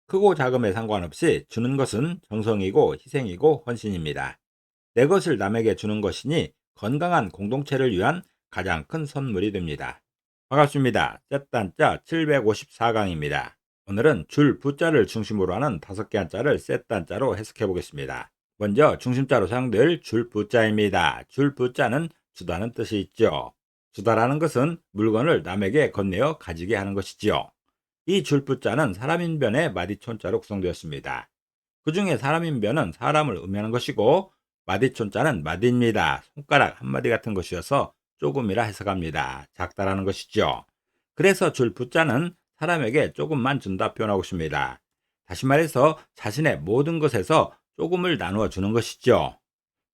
크고 작음에 상관없이 주는 것은 정성이고 희생이고 헌신입니다. 내 것을 남에게 주는 것이니 건강한 공동체를 위한 가장 큰 선물이 됩니다. 반갑습니다. 셋단자 754강입니다. 오늘은 줄 부자를 중심으로 하는 5개 한자를 셋단자로 해석해 보겠습니다. 먼저 중심자로 사용될 줄 부자입니다. 줄 부자는 주다는 뜻이 있죠. 주다라는 것은 물건을 남에게 건네어 가지게 하는 것이지요. 이 줄 부자는 사람인변의 마디촌자로 구성되었습니다. 그 중에 사람인변은 사람을 의미하는 것이고 마디촌자는 마디입니다. 손가락 한마디 같은 것이어서 조금이라 해석합니다. 작다라는 것이죠. 그래서 줄 부자는 사람에게 조금만 준다 표현하고 있습니다. 다시 말해서 자신의 모든 것에서 조금을 나누어 주는 것이죠.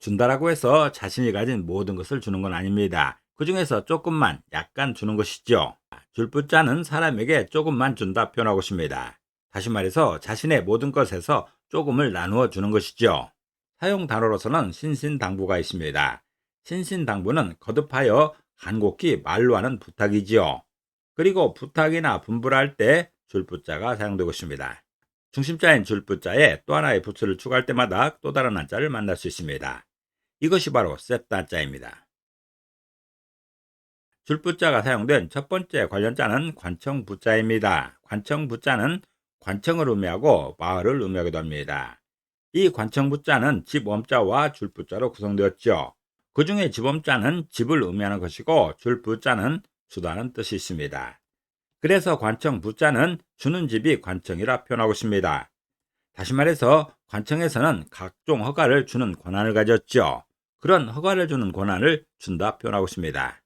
준다라고 해서 자신이 가진 모든 것을 주는 건 아닙니다. 그 중에서 조금만 약간 주는 것이죠. 줄 부자는 사람에게 조금만 준다 표현하고 있습니다. 다시 말해서 자신의 모든 것에서 조금을 나누어 주는 것이죠. 사용 단어로서는 신신당부가 있습니다. 신신당부는 거듭하여 간곡히 말로 하는 부탁이지요. 그리고 부탁이나 분부할 때 줄부자가 사용되고 있습니다. 중심자인 줄부자에 또 하나의 부츠를 추가할 때마다 또 다른 한자를 만날 수 있습니다. 이것이 바로 셋단자입니다. 줄부자가 사용된 첫 번째 관련자는 관청부자입니다. 관청부자는 관청을 의미하고 마을을 의미하기도 합니다. 이 관청부자는 집엄자와 줄부자로 구성되었죠. 그 중에 집엄자는 집을 의미하는 것이고 줄부자는 주다는 뜻이 있습니다. 그래서 관청부자는 주는 집이 관청이라 표현하고 있습니다. 다시 말해서 관청에서는 각종 허가를 주는 권한을 가졌죠. 그런 허가를 주는 권한을 준다 표현하고 있습니다.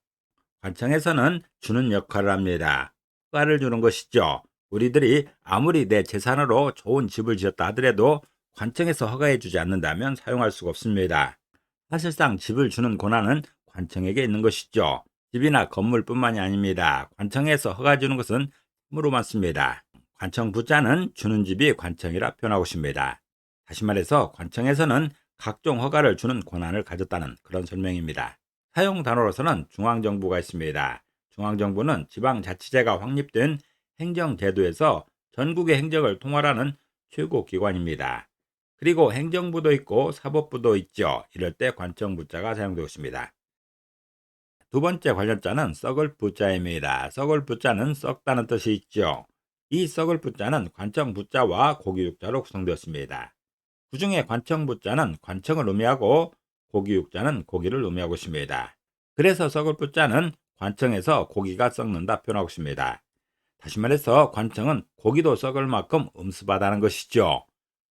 관청에서는 주는 역할을 합니다. 허가를 주는 것이죠. 우리들이 아무리 내 재산으로 좋은 집을 지었다 하더라도 관청에서 허가해 주지 않는다면 사용할 수가 없습니다. 사실상 집을 주는 권한은 관청에게 있는 것이죠. 집이나 건물뿐만이 아닙니다. 관청에서 허가 주는 것은 참으로 많습니다. 관청 부자는 주는 집이 관청이라 표현하고 있습니다. 다시 말해서 관청에서는 각종 허가를 주는 권한을 가졌다는 그런 설명입니다. 사용 단어로서는 중앙정부가 있습니다. 중앙정부는 지방자치제가 확립된 행정제도에서 전국의 행정을 통할하는 최고기관입니다. 그리고 행정부도 있고 사법부도 있죠. 이럴 때 관청부자가 사용되고 있습니다. 두 번째 관련자는 썩을 부자입니다. 썩을 부자는 썩다는 뜻이 있죠. 이 썩을 부자는 관청 부자와 고기육자로 구성되었습니다. 그 중에 관청 부자는 관청을 의미하고 고기육자는 고기를 의미하고 있습니다. 그래서 썩을 부자는 관청에서 고기가 썩는다 표현하고 있습니다. 다시 말해서 관청은 고기도 썩을 만큼 음습하다는 것이죠.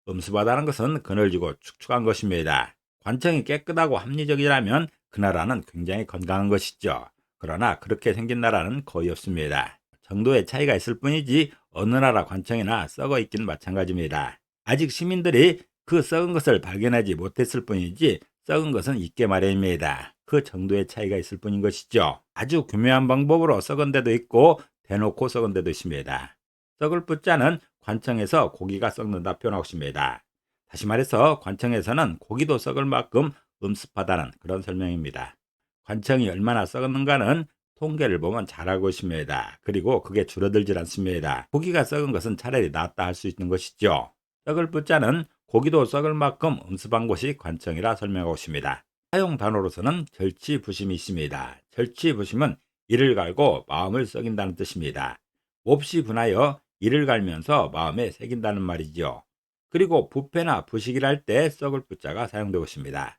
음습하다는 것은 그늘지고 축축한 것입니다. 관청이 깨끗하고 합리적이라면 그 나라는 굉장히 건강한 것이죠. 그러나 그렇게 생긴 나라는 거의 없습니다. 정도의 차이가 있을 뿐이지 어느 나라 관청이나 썩어 있기는 마찬가지입니다. 아직 시민들이 그 썩은 것을 발견하지 못했을 뿐이지 썩은 것은 있게 마련입니다. 그 정도의 차이가 있을 뿐인 것이죠. 아주 교묘한 방법으로 썩은 데도 있고 대놓고 썩은 데도 있습니다. 썩을 부자는 관청에서 고기가 썩는다 표현하고 있습니다. 다시 말해서 관청에서는 고기도 썩을 만큼 음습하다는 그런 설명입니다. 관청이 얼마나 썩었는가는 통계를 보면 잘 알고 있습니다. 그리고 그게 줄어들질 않습니다. 고기가 썩은 것은 차라리 낫다 할 수 있는 것이죠. 썩을 부자는 고기도 썩을 만큼 음습한 곳이 관청이라 설명하고 있습니다. 사용 단어로서는 절치부심이 있습니다. 절치부심은 이를 갈고 마음을 썩인다는 뜻입니다. 몹시 분하여 이를 갈면서 마음에 새긴다는 말이죠. 그리고 부패나 부식을 할 때 썩을 부자가 사용되고 있습니다.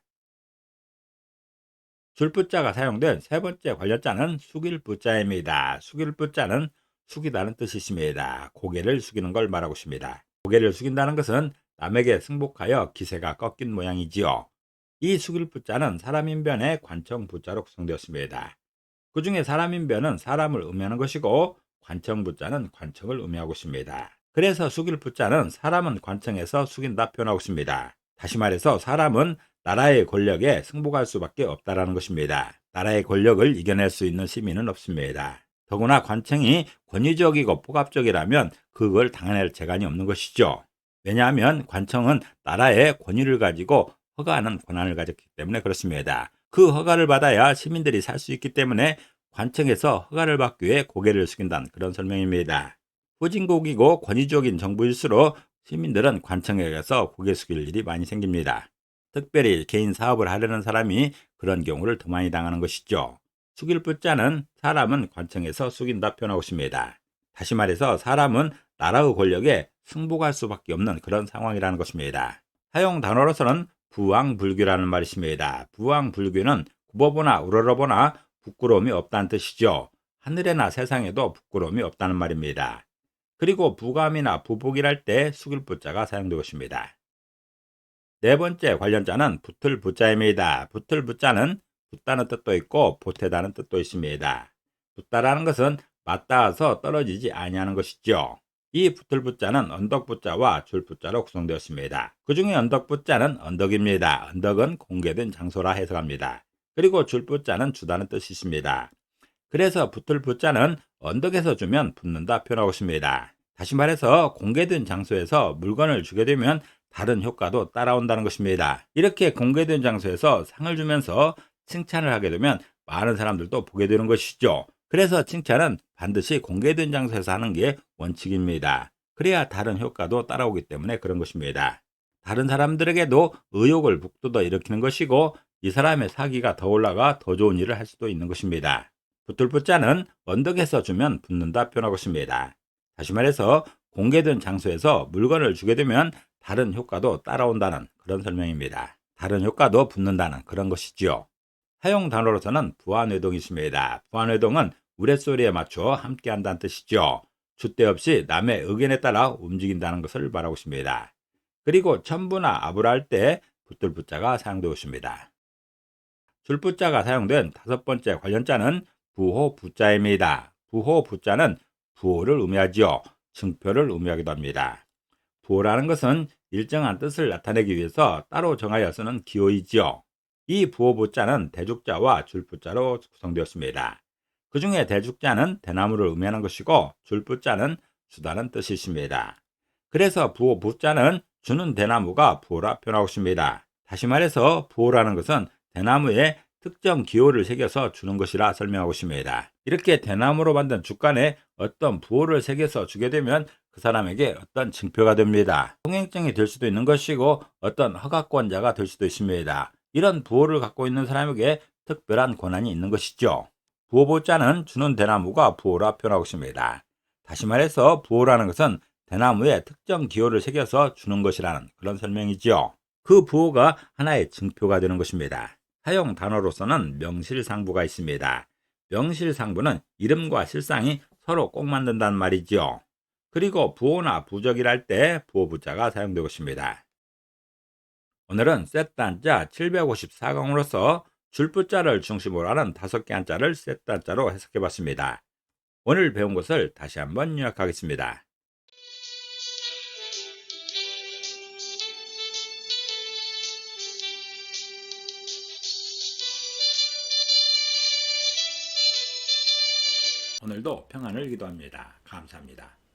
줄 부자가 사용된 세 번째 관련자는 숙일 부자입니다. 숙일 부자는 숙이다는 뜻이 있습니다. 고개를 숙이는 걸 말하고 있습니다. 고개를 숙인다는 것은 남에게 승복하여 기세가 꺾인 모양이지요. 이 숙일 부자는 사람인변의 관청 부자로 구성되었습니다. 그 중에 사람인변은 사람을 의미하는 것이고 관청 부자는 관청을 의미하고 있습니다. 그래서 숙일 부자는 사람은 관청에서 숙인다 표현하고 있습니다. 다시 말해서 사람은 나라의 권력에 승복할 수밖에 없다라는 것입니다. 나라의 권력을 이겨낼 수 있는 시민은 없습니다. 더구나 관청이 권위적이고 폭압적이라면 그걸 당해낼 재간이 없는 것이죠. 왜냐하면 관청은 나라의 권위를 가지고 허가하는 권한을 가졌기 때문에 그렇습니다. 그 허가를 받아야 시민들이 살 수 있기 때문에 관청에서 허가를 받기 위해 고개를 숙인다는 그런 설명입니다. 후진국이고 권위적인 정부일수록 시민들은 관청에게서 고개 숙일 일이 많이 생깁니다. 특별히 개인 사업을 하려는 사람이 그런 경우를 더 많이 당하는 것이죠. 숙일 부자는 사람은 관청에서 숙인다 표현하고 있습니다. 다시 말해서 사람은 나라의 권력에 승복할 수밖에 없는 그런 상황이라는 것입니다. 사용 단어로서는 부왕불교라는 말이 있습니다. 부왕불교는 굽어보나 우러러보나 부끄러움이 없다는 뜻이죠. 하늘에나 세상에도 부끄러움이 없다는 말입니다. 그리고 부감이나 부복이랄 때 숙일 부자가 사용되고 있습니다. 네 번째 관련자는 붙을 부자입니다. 붙을 부자는 붙다는 뜻도 있고 보태다는 뜻도 있습니다. 붙다라는 것은 맞닿아서 떨어지지 아니하는 것이죠. 이 붙을 부자는 언덕 부자와 줄 부자로 구성되었습니다. 그 중에 언덕 부자는 언덕입니다. 언덕은 공개된 장소라 해석합니다. 그리고 줄 부자는 주다는 뜻이 있습니다. 그래서 붙을 붙자는 언덕에서 주면 붙는다 표현하고 있습니다. 다시 말해서 공개된 장소에서 물건을 주게 되면 다른 효과도 따라온다는 것입니다. 이렇게 공개된 장소에서 상을 주면서 칭찬을 하게 되면 많은 사람들도 보게 되는 것이죠. 그래서 칭찬은 반드시 공개된 장소에서 하는 게 원칙입니다. 그래야 다른 효과도 따라오기 때문에 그런 것입니다. 다른 사람들에게도 의욕을 북돋아 일으키는 것이고 이 사람의 사기가 더 올라가 더 좋은 일을 할 수도 있는 것입니다. 붙을 붙자는 언덕에서 주면 붙는다 표현하고 있습니다. 다시 말해서 공개된 장소에서 물건을 주게 되면 다른 효과도 따라온다는 그런 설명입니다. 다른 효과도 붙는다는 그런 것이지요. 사용 단어로서는 부안회동이 있습니다. 부안회동은 우레소리에 맞춰 함께 한다는 뜻이죠. 줏대 없이 남의 의견에 따라 움직인다는 것을 말하고 있습니다. 그리고 첨부나 아부라 할 때 붙을 붙자가 사용되고 있습니다. 줄 붙자가 사용된 다섯 번째 관련자는 부호 부자입니다. 부호 부자는 부호를 의미하지요. 증표를 의미하기도 합니다. 부호라는 것은 일정한 뜻을 나타내기 위해서 따로 정하여 쓰는 기호이지요. 이 부호 부자는 대죽자와 줄 부자로 구성되었습니다. 그 중에 대죽자는 대나무를 의미하는 것이고 줄 부자는 주다는 뜻이 있습니다. 그래서 부호 부자는 주는 대나무가 부호라 표현하고 있습니다. 다시 말해서 부호라는 것은 대나무에 특정 기호를 새겨서 주는 것이라 설명하고 있습니다. 이렇게 대나무로 만든 죽간에 어떤 부호를 새겨서 주게 되면 그 사람에게 어떤 증표가 됩니다. 통행증이 될 수도 있는 것이고 어떤 허가권자가 될 수도 있습니다. 이런 부호를 갖고 있는 사람에게 특별한 권한이 있는 것이죠. 부호보자는 주는 대나무가 부호라 표현하고 있습니다. 다시 말해서 부호라는 것은 대나무에 특정 기호를 새겨서 주는 것이라는 그런 설명이지요. 그 부호가 하나의 증표가 되는 것입니다. 사용 단어로서는 명실상부가 있습니다. 명실상부는 이름과 실상이 서로 꼭 맞는다는 말이지요. 그리고 부호나 부적이랄 때 부호부자가 사용되고 있습니다. 오늘은 셋단자 754강으로서 줄부자를 중심으로 하는 5개 한자를 셋단자로 해석해 봤습니다. 오늘 배운 것을 다시 한번 요약하겠습니다. 오늘도 평안을 기도합니다. 감사합니다.